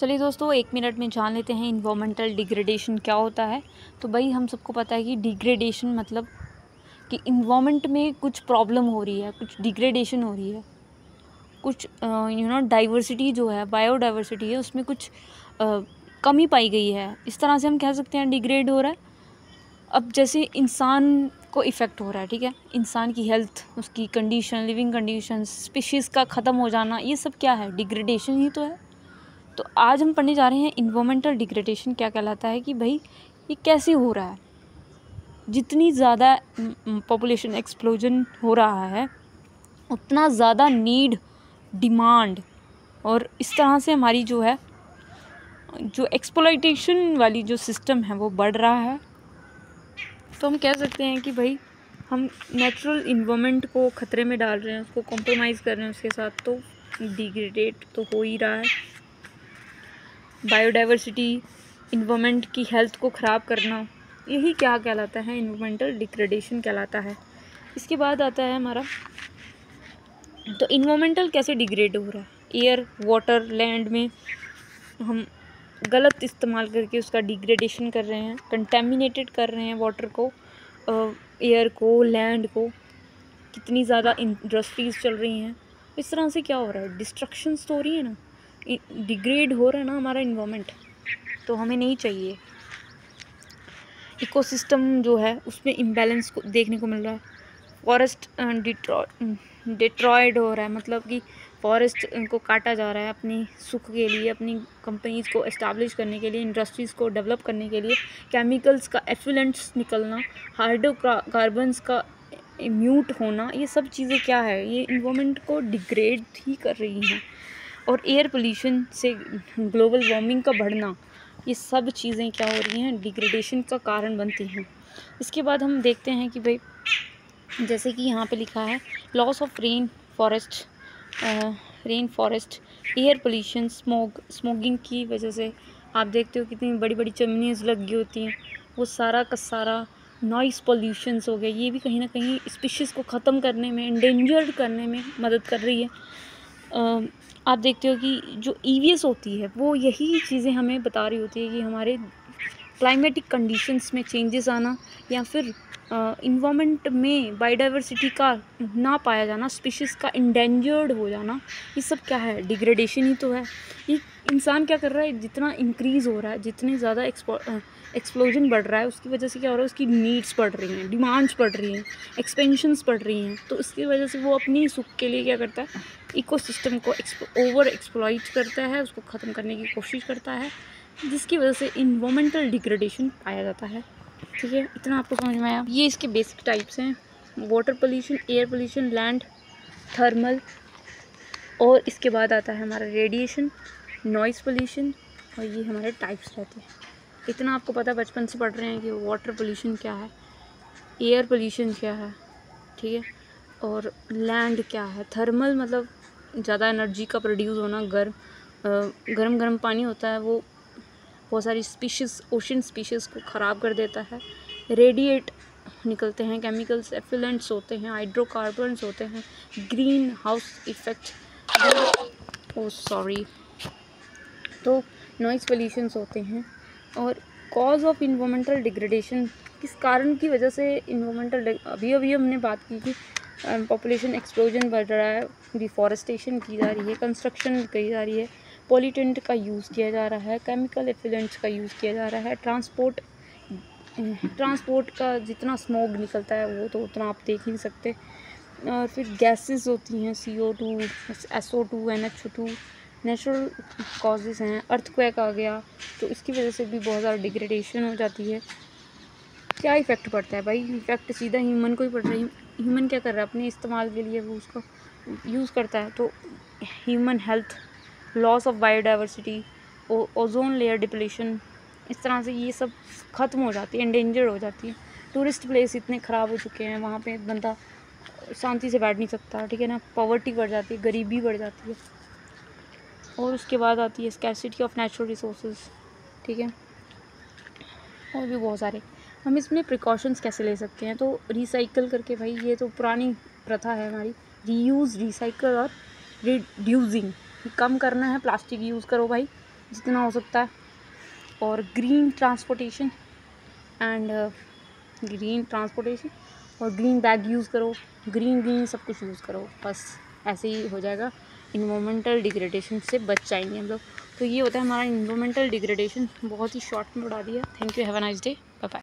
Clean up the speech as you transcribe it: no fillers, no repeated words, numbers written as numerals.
चलिए दोस्तों, 1 मिनट में जान लेते हैं इन्वामेंटल डिग्रेडेशन क्या होता है। तो भाई हम सबको पता है कि डिग्रेडेशन मतलब कि इन्वामेंट में कुछ प्रॉब्लम हो रही है, कुछ डिग्रेडेशन हो रही है, कुछ डाइवर्सिटी जो है, बायोडाइवर्सिटी है, उसमें कुछ कमी पाई गई है। इस तरह से हम कह सकते हैं डिग्रेड हो रहा है। अब जैसे इंसान को इफ़ेक्ट हो रहा है, ठीक है, इंसान की हेल्थ, उसकी कंडीशन, लिविंग कंडीशन, स्पीशीज़ का ख़त्म हो जाना, ये सब क्या है? डिग्रेडेशन ही तो है। तो आज हम पढ़ने जा रहे हैं इन्वामेंटल डिग्रेडेशन क्या कहलाता है, कि भाई ये कैसे हो रहा है। जितनी ज़्यादा पॉपुलेशन एक्सप्लोजन हो रहा है, उतना ज़्यादा नीड, डिमांड, और इस तरह से हमारी जो है जो एक्सप्लॉइटेशन वाली जो सिस्टम है वो बढ़ रहा है। तो हम कह सकते हैं कि भाई हम नेचुरल इन्वायरमेंट को ख़तरे में डाल रहे हैं, उसको कॉम्प्रोमाइज़ कर रहे हैं उसके साथ, तो डिग्रेडेट तो हो ही रहा है। बायोडाइवर्सिटी, इन्वायरमेंट की हेल्थ को ख़राब करना, यही क्या कहलाता है? इन्वायरमेंटल डिग्रेडेशन कहलाता है। इसके बाद आता है हमारा, तो इन्वायरमेंटल कैसे डिग्रेड हो रहा है? एयर, वाटर, लैंड में हम गलत इस्तेमाल करके उसका डिग्रेडेशन कर रहे हैं, कंटेमिनेटेड कर रहे हैं वाटर को, एयर को, लैंड को। कितनी ज़्यादा इंडस्ट्रीज़ चल रही हैं, इस तरह से क्या हो रहा है? डिस्ट्रक्शंस तो हो रही है ना, डिग्रेड हो रहा है ना हमारा इन्वायरमेंट, तो हमें नहीं चाहिए। इकोसिस्टम जो है उसमें इम्बैलेंस को देखने को मिल रहा है। फॉरेस्ट डिट्रॉयड हो रहा है, मतलब कि फॉरेस्ट को काटा जा रहा है अपनी सुख के लिए, अपनी कंपनीज़ को इस्टेब्लिश करने के लिए, इंडस्ट्रीज़ को डेवलप करने के लिए। केमिकल्स का एफ्लुएंट्स निकलना, हाइड्रोकार्बन्स का म्यूट होना, ये सब चीज़ें क्या है? ये इन्वायरमेंट को डिग्रेड ही कर रही हैं। और एयर पोल्यूशन से ग्लोबल वार्मिंग का बढ़ना, ये सब चीज़ें क्या हो रही हैं? डिग्रेडेशन का कारण बनती हैं। इसके बाद हम देखते हैं कि भाई जैसे कि यहाँ पे लिखा है, loss of rain forest, air pollution, smogging की वजह से आप देखते हो कितनी बड़ी बड़ी चिमनीज़ लगी होती हैं, वो सारा का सारा नॉइस पोल्यूशंस हो गया। ये भी कहीं ना कहीं स्पीशीज़ को ख़त्म करने में, इंडेंजर्ड करने में मदद कर रही है। आप देखते हो कि जो ईवीएस होती है वो यही चीज़ें हमें बता रही होती है कि हमारे क्लाइमेटिक कंडीशंस में चेंजेस आना, या फिर इन्वामेंट में बायोडाइवर्सिटी का ना पाया जाना, स्पीशीज़ का इंडेंजर्ड हो जाना, ये सब क्या है? डिग्रेडेशन ही तो है। ये इंसान क्या कर रहा है? जितना इंक्रीज़ हो रहा है, जितने ज़्यादा एक्सप्लोजन बढ़ रहा है, उसकी वजह से क्या हो रहा है? उसकी नीड्स बढ़ रही हैं, डिमांड्स बढ़ रही हैं, एक्सपेंशंस बढ़ रही हैं। तो इसकी वजह से वो अपनी सुख के लिए क्या करता है? इकोसिस्टम को ओवर एक्सप्लॉइट करता है, उसको ख़त्म करने की कोशिश करता है, जिसकी वजह से इन्वामेंटल डिग्रेडेशन पाया जाता है। ठीक है, इतना आपको समझ में आया? ये इसके बेसिक टाइप्स हैं: water pollution, air pollution, land, thermal, और इसके बाद आता है हमारा रेडिएशन, नॉइज़ पोल्यूशन, और ये हमारे टाइप्स रहते हैं। इतना आपको पता, बचपन से पढ़ रहे हैं कि वाटर पोल्यूशन क्या है, एयर पोल्यूशन क्या है, ठीक है, और लैंड क्या है। थर्मल मतलब ज़्यादा एनर्जी का प्रोड्यूस होना, गर्म गर्म पानी होता है, वो बहुत सारी स्पीशीज़, ओशन स्पीशीज़ को ख़राब कर देता है। रेडिएट निकलते हैं केमिकल्स, एफ्लुएंट्स होते हैं, हाइड्रोकार्बन्स होते हैं, ग्रीन हाउस इफ़ेक्ट, तो नॉइज़ पोल्यूशंस होते हैं। और कॉज ऑफ इन्वामेंटल डिग्रेडेशन, किस कारण की वजह से इन्वामेंटल, अभी हमने बात की कि पॉपुलेशन एक्सप्लोजन बढ़ रहा है, डिफॉरेस्टेशन की जा रही है, कंस्ट्रक्शन की जा रही है, पॉल्यूटेंट का यूज़ किया जा रहा है, केमिकल एफ्लुएंट्स का यूज़ किया जा रहा है, ट्रांसपोर्ट का जितना स्मोग निकलता है वो तो उतना आप देख ही नहीं सकते। और फिर गैसेस होती हैं, CO2, SO2, NH2, natural causes हैं, अर्थक्वेक आ गया, तो इसकी वजह से भी बहुत ज़्यादा डिग्रेडेशन हो जाती है। क्या इफ़ेक्ट पड़ता है भाई? इफ़ेक्ट सीधा ह्यूमन को ही पड़ रहा है। ह्यूमन क्या कर रहा है? अपने इस्तेमाल के लिए वो उसको यूज़ करता है, तो human health, loss of biodiversity, ozone layer depletion, इस तरह से ये सब ख़त्म हो जाती है, एंडेंजर्ड हो जाती है। टूरिस्ट प्लेस इतने ख़राब हो चुके हैं, वहाँ पे बंदा शांति से बैठ नहीं सकता, ठीक है ना। पॉवर्टी बढ़ जाती है, गरीबी बढ़ जाती है। और उसके बाद आती है स्कैरसिटी ऑफ नेचुरल रिसोर्सेज, ठीक है, और भी बहुत सारे। हम इसमें प्रिकॉशंस कैसे ले सकते हैं? तो रिसाइकल करके, भाई ये तो पुरानी प्रथा है हमारी, रीयूज़, रिसाइकल और रिड्यूसिंग। कम करना है, प्लास्टिक यूज़ करो भाई, जितना हो सकता है, और ग्रीन ट्रांसपोर्टेशन और ग्रीन बैग यूज़ करो, ग्रीन सब कुछ यूज़ करो, बस ऐसे ही हो जाएगा। इन्वायरमेंटल डिग्रेडेशन से बच जाएंगे हम लोग। तो ये होता है हमारा इन्वायरमेंटल डिग्रेडेशन। बहुत ही शॉर्ट में उड़ा दिया। Thank you, have a nice day, bye bye.